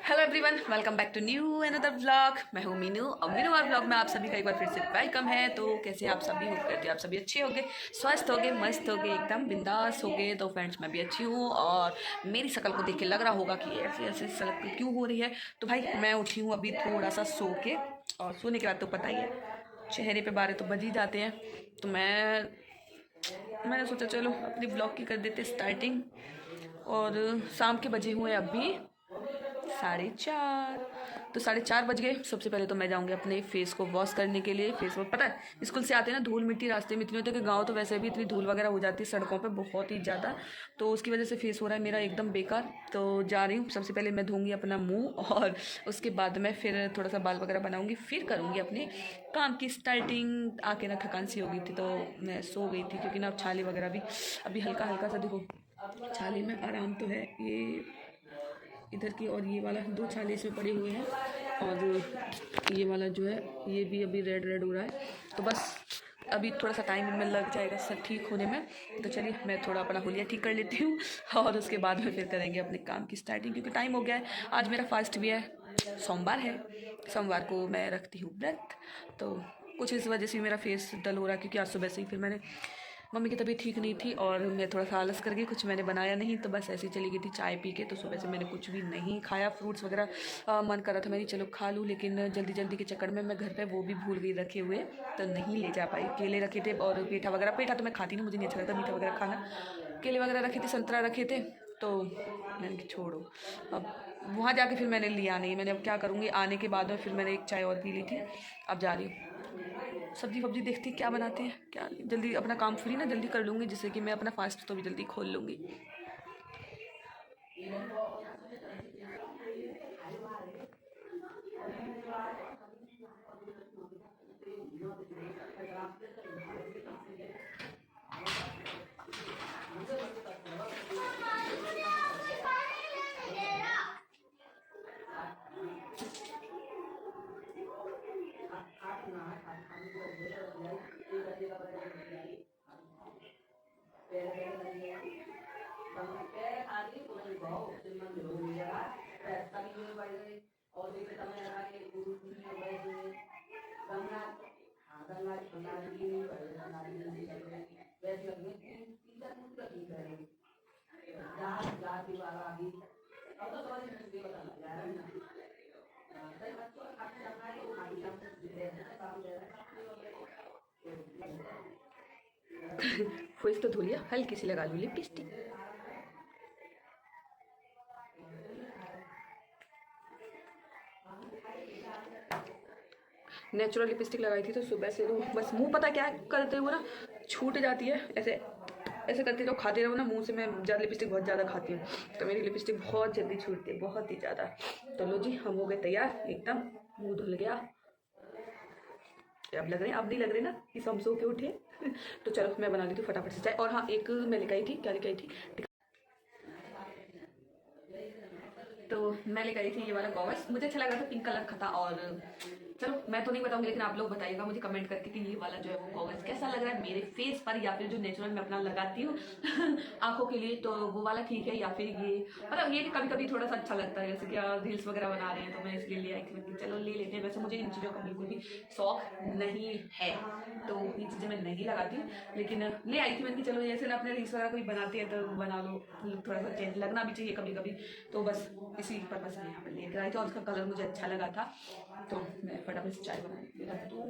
Hello everyone, welcome back to new another vlog. मैं हूँ मीनू और मीनू और व्लॉग में आप सभी का एक बार फिर से वेलकम है। तो कैसे आप सभी होप करते हो आप सभी अच्छे होंगे, स्वस्थ होंगे, मस्त होंगे, एकदम बिंदास होंगे। तो फ्रेंड्स मैं भी अच्छी हूँ और मेरी शक्ल को देख के लग रहा होगा कि ऐसे ऐसे शक्ल क्यों हो रही है। तो भाई मैं उठी हूँ अभी थोड़ा सा सो के, और सोने के बाद तो पता ही है चेहरे पे 12 तो बज ही जाते हैं। तो मैंने सोचा चलो अपनी व्लॉग की कर देते स्टार्टिंग। और शाम के बजे हुए अभी 4:30। तो 4:30 बज गए। सबसे पहले तो मैं जाऊंगी अपने फेस को वॉश करने के लिए। फेस वॉश पता है स्कूल से आते हैं ना, धूल मिट्टी रास्ते में इतनी होती है कि गांव तो वैसे भी इतनी धूल वगैरह हो जाती है सड़कों पे बहुत ही ज़्यादा। तो उसकी वजह से फेस हो रहा है मेरा एकदम बेकार। तो जा रही हूँ, सबसे पहले मैं धोऊंगी अपना मुंह और उसके बाद मैं फिर थोड़ा सा बाल वगैरह बनाऊंगी, फिर करूँगी अपने काम की स्टार्टिंग। आके ना थकान सी हो गई थी तो मैं सो गई थी, क्योंकि ना छाले वगैरह भी अभी हल्का हल्का सा, देखो छाले में आराम तो है ये इधर की, और ये वाला 2 छाले इसमें पड़े हुए हैं, और ये वाला जो है ये भी अभी रेड रेड हो रहा है। तो बस अभी थोड़ा सा टाइम इनमें लग जाएगा सब ठीक होने में। तो चलिए मैं थोड़ा अपना हुलिया ठीक कर लेती हूँ और उसके बाद में फिर करेंगे अपने काम की स्टार्टिंग, क्योंकि टाइम हो गया है। आज मेरा फास्ट भी है, सोमवार है, सोमवार को मैं रखती हूँ व्रत। तो कुछ इस वजह से मेरा फेस डल हो रहा है, क्योंकि आज सुबह से ही फिर मैंने मम्मी की तबीयत ठीक नहीं थी और मैं थोड़ा सा आलस कर गई, कुछ मैंने बनाया नहीं, तो बस ऐसे ही चली गई थी चाय पी के। तो सुबह से मैंने कुछ भी नहीं खाया, फ्रूट्स वगैरह मन कर रहा था मेरी चलो खा लूँ, लेकिन जल्दी जल्दी के चक्कर में मैं घर पे वो भी भूल गई रखे हुए, तो नहीं ले जा पाई। केले रखे थे और पेठा वगैरह, पेठा तो मैं खाती नहीं, मुझे नहीं अच्छा लगता मीठा वगैरह खाना। केले वगैरह रखे थे, संतरा रखे थे, तो मैंने कि छोड़ो। अब वहाँ जाके फिर मैंने लिया नहीं, मैंने अब क्या करूँगी। आने के बाद में फिर मैंने एक चाय और पी ली थी। अब जा रही हूँ सब्जी वब्जी देखती क्या बनाते हैं, क्या जल्दी अपना काम फ्री ना जल्दी कर लूँगी, जिससे कि मैं अपना फास्ट तो भी जल्दी खोल लूँगी। फेस तो धो लिया, हल्की सी लगा लूँ लिपस्टिक। नेचुरल लिपस्टिक लगाई थी तो सुबह से तो बस मुंह पता क्या करते हुए ना छूट जाती है, ऐसे ऐसे करते रहो, खाते रहो ना मुंह से। मैं ज़्यादा लिपस्टिक बहुत ज़्यादा खाती हूँ, तो मेरी लिपस्टिक बहुत जल्दी छूटती है, बहुत ही ज़्यादा। तो लो जी, हम हो गए तैयार एकदम, मुंह धुल गया। अब लग रहे हैं, अब नहीं लग रहे ना कि हम सो के उठे तो चलो मैं बना लेती हूँ फटाफट से चाय। और हाँ, एक मैं लेकर आई थी, क्या लेकर आई थी, तो मैं लेकर आई थी ये वाला गॉगल्स। मुझे अच्छा लगा था, पिंक कलर का था। और चलो मैं तो नहीं बताऊंगी, लेकिन आप लोग बताइएगा मुझे कमेंट करके कि ये वाला जो है वो गॉगल्स कैसा लग रहा है मेरे फेस पर, या फिर जो नेचुरल मैं अपना लगाती हूँ आंखों के लिए, तो वो वाला ठीक है, या फिर ये मतलब ये कि कभी कभी थोड़ा सा अच्छा लगता है, जैसे कि रील्स वगैरह बना रहे हैं तो मैं इसलिए ले आई थी। मैंने चलो ले लेते हैं। वैसे मुझे इन चीज़ों का बिल्कुल भी शौक नहीं है, तो ये चीज़ें मैं नहीं लगाती हूँ, लेकिन ले आई थी। मैंने चलो जैसे ना अपने रील्स वगैरह कोई बनाते हैं तो बना लो, थोड़ा सा चेंज लगना भी चाहिए कभी कभी। तो बस इसी पर्पज से यहाँ पर लेकर आई थी, और उसका कलर मुझे अच्छा लगा था, तो मैं फटाफट से चाय बना के रख दूँ।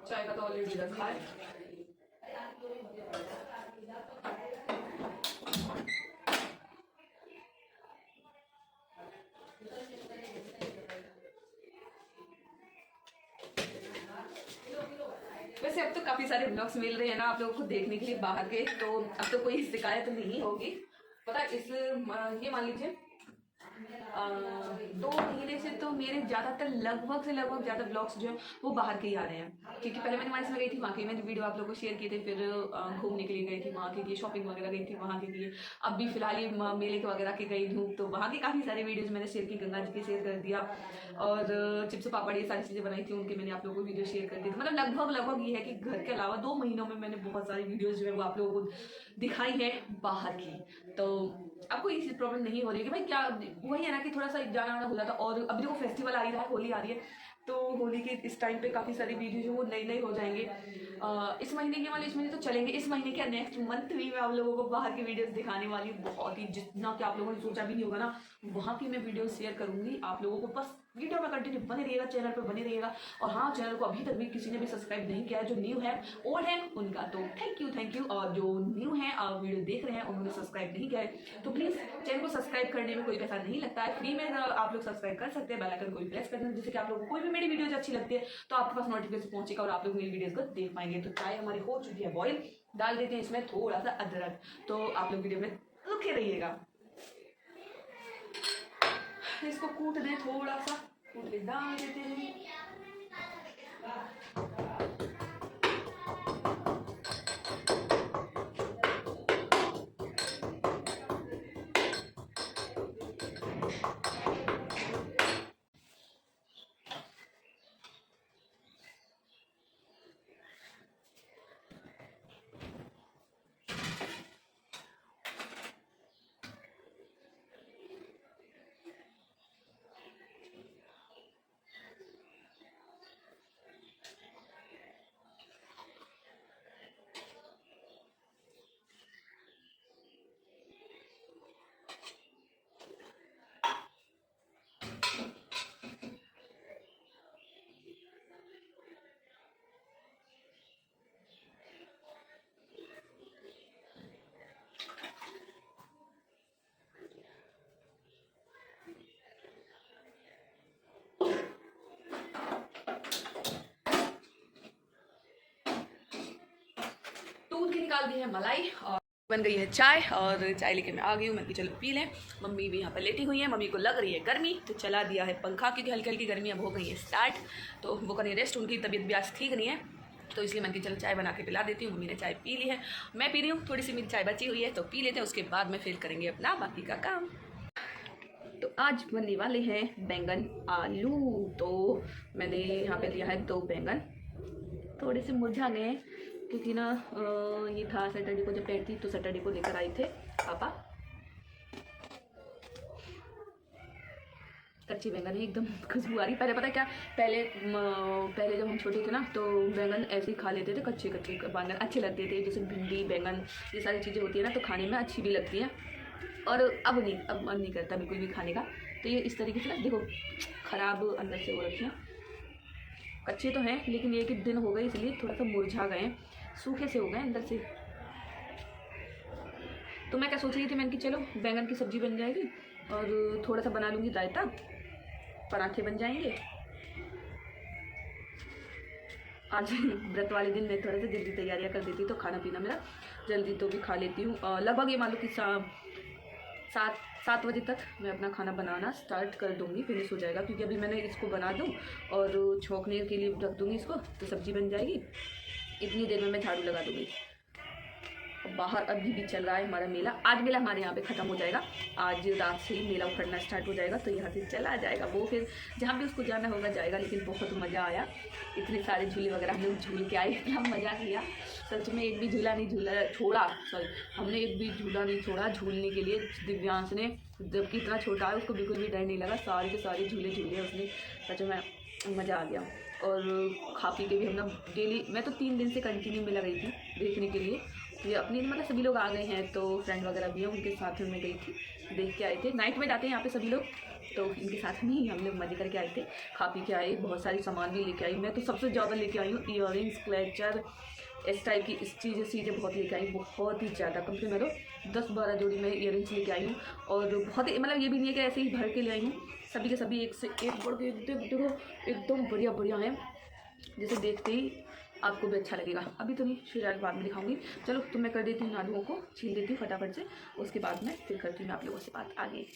चाय का तो ऑलरेडी रखा है। वैसे अब तो काफी सारे ब्लॉग्स मिल रहे हैं ना आप लोगों को देखने के लिए बाहर के, तो अब तो कोई शिकायत नहीं होगी। पता है इस ये मान लीजिए 2 महीने से तो मेरे ज़्यादातर लगभग से लगभग ज़्यादा ब्लॉग्स जो है वो बाहर के ही आ रहे हैं, क्योंकि पहले मैंने वहाँ से गई थी, वहाँ की मैंने वीडियो आप लोगों को शेयर किए थे, फिर घूमने के लिए गई थी वहाँ के लिए, शॉपिंग वगैरह गई थी वहाँ के लिए। अब भी फिलहाल ये मेले के वगैरह के गई हूँ, तो वहाँ के काफ़ी सारे वीडियोज़ मैंने शेयर की, गंगा जी के शेयर कर दिया, और चिप्स पापड़ ये सारी चीज़ें बनाई थी उनके मैंने आप लोगों को वीडियो शेयर कर दी थी। मतलब लगभग ये है कि घर के अलावा 2 महीनों में मैंने बहुत सारी वीडियोज़ जो है वो आप लोगों को दिखाई है बाहर की। तो आपको ये चीज़ प्रॉब्लम नहीं हो रही है कि भाई क्या, वही है ना कि थोड़ा सा जाना आना हो जाता। और अभी देखो फेस्टिवल आ ही रहा है, होली आ रही है, तो होली के इस टाइम पे काफ़ी सारी वीडियो जो वो नए हो जाएंगे। इस महीने के वाले इस महीने तो चलेंगे, इस महीने क्या नेक्स्ट मंथ भी मैं आप लोगों को बाहर की वीडियोस दिखाने वाली हूँ। बहुत ही जितना कि आप लोगों ने सोचा भी नहीं होगा ना, वहाँ की मैं वीडियो शेयर करूँगी आप लोगों को। बस वीडियो में कंटिन्यू बने रहिएगा, चैनल पर बने रहिएगा। और हाँ, चैनल को अभी तक भी किसी ने भी सब्सक्राइब नहीं किया है, जो न्यू है ओल्ड है उनका तो थैंक यू। और जो न्यू है वीडियो देख रहे हैं उन्होंने सब्सक्राइब नहीं किया है तो प्लीज़ चैनल को सब्सक्राइब करने में कोई पैसा नहीं लगता है, फ्री में आप लोग सब्सक्राइब कर सकते हैं। बेल आइकन को भी प्रेस कर देना, जिससे कि आप लोगों को कोई भी मेरी वीडियोज अच्छी लगती है तो आपके पास नोटिफिकेशन पहुंचेगा और आप लोग मेरी वीडियोज को देख पाएंगे। तो चाय हमारी हो चुकी है बॉईल, डाल देते हैं इसमें थोड़ा सा अदरक, तो आप लोग वीडियो में रुके रहिएगा। इसको कूट दें, थोड़ा सा कूट के डाल देते हैं। दूध की निकाल दी है मलाई और बन गई है चाय, और चाय लेके मैं आ गई हूँ। मैं कि चलो पी लें। मम्मी भी यहाँ पर लेटी हुई है, मम्मी को लग रही है गर्मी, तो चला दिया है पंखा, क्योंकि हल्की हल्की गर्मी अब हो गई है स्टार्ट, तो वो करें रेस्ट, उनकी तबीयत भी आज ठीक नहीं है, तो इसलिए मैं कि चलो चाय बना के पिला देती हूँ। मम्मी ने चाय पी ली है, मैं पी रही हूँ, थोड़ी सी मेरी चाय बची हुई है तो पी लेते हैं, उसके बाद में फिर करेंगे अपना बाकी का काम। तो आज बनने वाले हैं बैंगन आलू। तो मैंने यहाँ पे लिया है 2 बैंगन, थोड़े से मुरझा गए हैं क्योंकि ना ये था सैटरडे को जब पेट थी तो सैटरडे को लेकर आए थे पापा। कच्चे बैंगन है, एकदम खुशबू आ रही। पहले पता है क्या, पहले जब हम छोटे थे ना तो बैंगन ऐसे ही खा लेते थे, कच्चे बैंगन अच्छे लगते थे, जैसे भिंडी बैंगन ये सारी चीज़ें होती है ना तो खाने में अच्छी भी लगती हैं। और अब मन नहीं करता बिल्कुल भी खाने का। तो ये इस तरीके से ना देखो ख़राब अंदर से हो रखे हैं, कच्चे तो हैं लेकिन ये कि दिन हो गए इसलिए थोड़ा सा मुरझा गए हैं, सूखे से हो गए अंदर से। तो मैं क्या सोच रही थी, मैंने कि चलो बैंगन की सब्ज़ी बन जाएगी और थोड़ा सा बना लूँगी रायता, पराठे बन जाएंगे। आज व्रत वाले दिन मैं थोड़ा सा जल्दी तैयारियां कर देती तो खाना पीना मेरा जल्दी तो भी खा लेती हूँ। लगभग ये मान लो कि 7 बजे तक मैं अपना खाना बनाना स्टार्ट कर दूँगी, फिनिश हो जाएगा, क्योंकि अभी मैंने इसको बना दूँ और छोंकने के लिए रख दूँगी इसको तो सब्ज़ी बन जाएगी। इतनी देर में मैं झाड़ू लगा दूँगी। बाहर अभी भी चल रहा है हमारा मेला, आज मेला हमारे यहाँ पे ख़त्म हो जाएगा, आज रात से ही मेला उखड़ना स्टार्ट हो जाएगा, तो यहाँ से चला जाएगा वो, फिर जहाँ भी उसको जाना होगा जाएगा। लेकिन बहुत मज़ा आया, इतने सारे झूले वगैरह हम लोग झूल के आए, इतना मज़ा किया सच में। एक भी झूला नहीं छोड़ा, हमने एक भी झूला नहीं छोड़ा झूलने के लिए। दिव्यांश ने, जबकि इतना छोटा है उसको बिल्कुल भी डर नहीं लगा, सारे के सारे झूले झूले उसने, सच में मज़ा आ गया। और खा पी के भी हम लोग डेली, मैं तो 3 दिन से कंटिन्यू में गई थी देखने के लिए। ये अपनी मतलब सभी लोग आ गए हैं, तो फ्रेंड वगैरह भी हैं, उनके साथ में गई थी, देख के आए थे। नाइट में जाते हैं यहाँ पे सभी लोग, तो इनके साथ में ही हम लोग मजे करके आए थे, खा पी के आए। बहुत सारी सामान भी लेके आई, मैं तो सबसे ज़्यादा लेके आई हूँ ईयरिंग्स, क्लचर, इस टाइप की इस चीज़ें बहुत लेके आई, बहुत ही ज़्यादा। कम से कम मैं तो 10-12 जोड़ी में ईयरिंग्स लेके आई हूँ। और बहुत ही मतलब ये भी नहीं है कि ऐसे ही भर के ले आई हूँ, सभी के सभी एक से एक बढ़ के एकदम बढ़िया बढ़िया हैं, जैसे देखते ही आपको भी अच्छा लगेगा। अभी तो नहीं, फिर बाद में दिखाऊंगी। चलो तो मैं कर देती हूँ आलूओं को, छील देती हूँ फटाफट से, उसके बाद में फिर करती हूँ आप लोगों से बात आगे।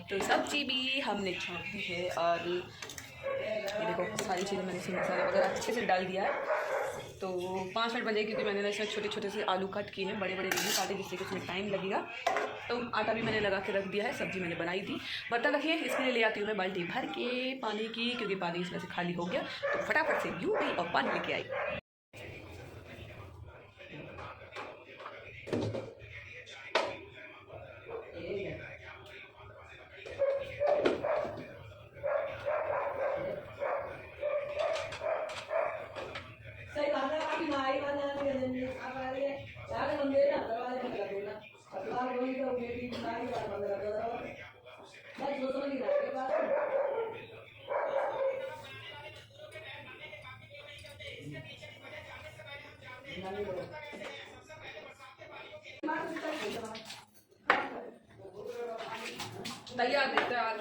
तो सब्जी भी हमने छोड़ दी है और ये देखो सारी चीज़ें मैंने इसमें मसाला वगैरह अच्छे से डाल दिया है। तो 5 मिनट बन जाएगी क्योंकि मैंने ना इसमें छोटे छोटे से आलू कट किए हैं, बड़े बड़े नहीं काटे जिससे कि उसमें टाइम लगेगा। तो आटा भी मैंने लगा के रख दिया है, सब्जी मैंने बनाई थी। बर्तन रखिए, इसके लिए ले आती हूँ मैं बाल्टी भर के पानी की, क्योंकि पानी इसमें से खाली हो गया। तो फटाफट से यूँ गई और पानी लेके आई। तैयार तैयार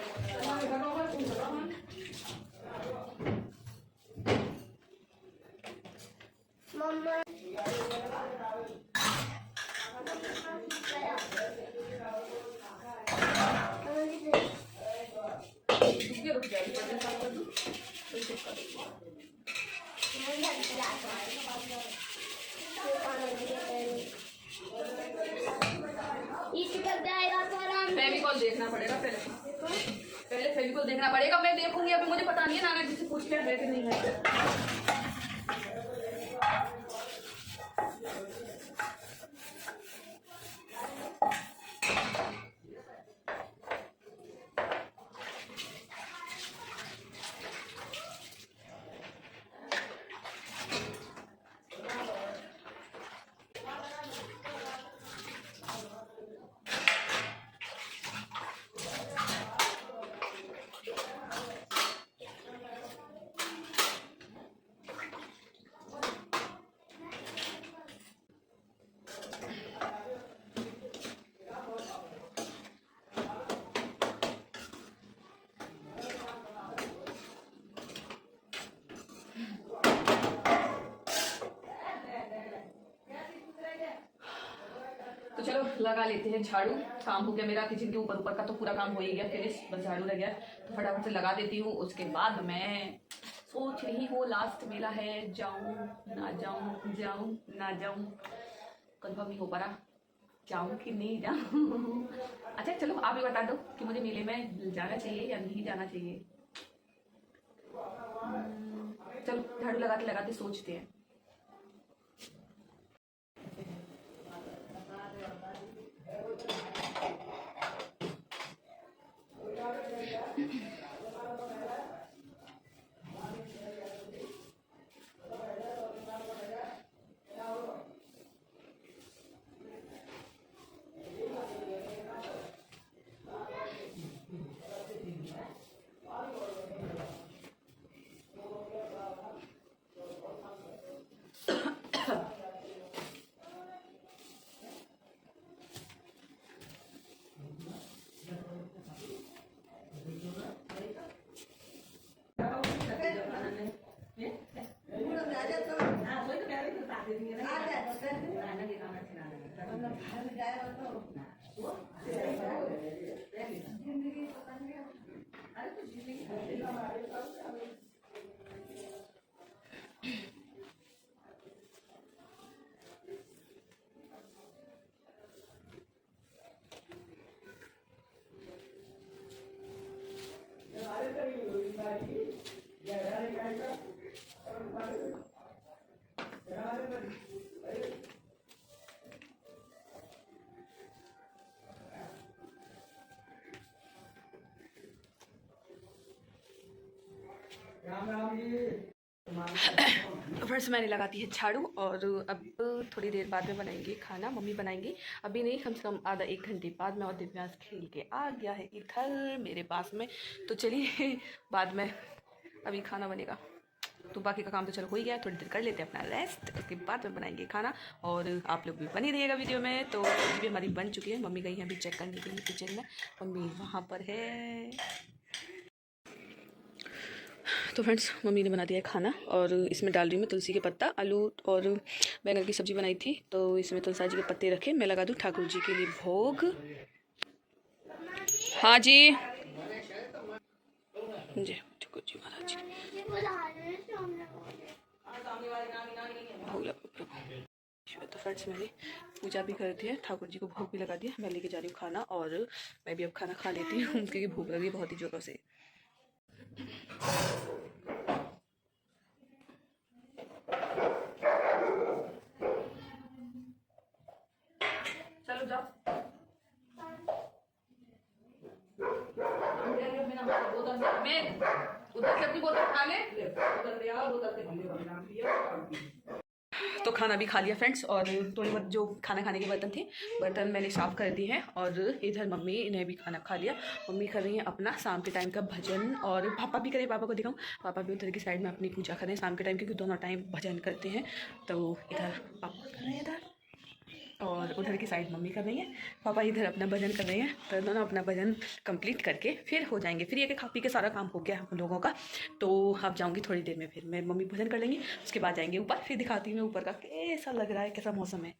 मम्मा रुक जाएगी फेविकॉल देखना पड़ेगा पहले फेविकॉल देखना पड़ेगा। मैं देखूंगी, अभी मुझे पता नहीं है, नाना जी से पूछ के है कि नहीं है। तो चलो लगा लेते हैं झाड़ू। काम हो गया मेरा, किचन के ऊपर ऊपर का तो पूरा काम हो ही गया फिनिश, बस झाड़ू रह गया। तो फटाफट से लगा देती हूँ। उसके बाद मैं सोच रही हूँ लास्ट मेला है, जाऊँ ना जाऊँ, जाऊँ ना जाऊँ, कंफर्म नहीं हो पा रहा जाऊँ कि नहीं जाऊँ। अच्छा चलो आप ही बता दो कि मुझे मेले में जाना चाहिए या नहीं जाना चाहिए। चलो झाड़ू लगाते सोचते हैं। राम राम जी। फर्स्ट मैंने लगा दी है झाड़ू और अब थोड़ी देर बाद में बनाएंगे खाना, मम्मी बनाएंगी। अभी नहीं, कम से कम आधा एक घंटे बाद में। और दिव्यांश खेल के आ गया है इधर मेरे पास में, तो चलिए बाद में अभी खाना बनेगा। तो बाकी का काम तो चलो हो ही गया, थोड़ी देर कर लेते हैं अपना रेस्ट, उसके बाद में बनाएंगे खाना। और आप लोग भी बनी रहिएगा वीडियो में। तो सब्जी भी हमारी बन चुकी है, मम्मी गई है अभी चेक करने के लिए किचन में, मम्मी वहाँ पर है। तो फ्रेंड्स मम्मी ने बना दिया है खाना और इसमें डाल रही हूँ मैं तुलसी के पत्ता। आलू और बैंगन की सब्ज़ी बनाई थी तो इसमें तुलसी जी के पत्ते रखे, मैं लगा दूँ ठाकुर जी के लिए भोग। हाँ जी जी, ठाकुर जी महाराज जी भोग लगा। तो फ्रेंड्स मैंने पूजा भी कर दी है, ठाकुर जी को भोग भी लगा दिया। मैं लेके जा रही हूँ खाना और मैं भी अब खाना खा लेती हूँ क्योंकि भूख लगी बहुत ही जोरों से। चलो जाओ, उधर से अपनी बोतल उठा ले, उधर ले आओ, उधर से। तो खाना भी खा लिया फ्रेंड्स और थोड़ी बहुत जो खाना खाने के बर्तन थे, बर्तन मैंने साफ़ कर दिए हैं। और इधर मम्मी ने भी खाना खा लिया, मम्मी कर रही है अपना शाम के टाइम का भजन। और पापा भी करें, पापा को दिखाऊं, पापा भी उधर की साइड में अपनी पूजा करें शाम के टाइम, क्योंकि दोनों टाइम भजन करते हैं। तो इधर पापा कर रहे हैं इधर, और उधर की साइड मम्मी कर रही है, पापा इधर अपना भजन कर रहे हैं। तो दोनों अपना भजन कंप्लीट करके फिर हो जाएंगे फ्री। है खा पी के सारा काम हो गया हम लोगों का। तो अब जाऊंगी थोड़ी देर में, फिर मैं मम्मी भजन कर लेंगी, उसके बाद जाएंगे ऊपर। फिर दिखाती हूँ मैं ऊपर का कैसा लग रहा है, कैसा मौसम है।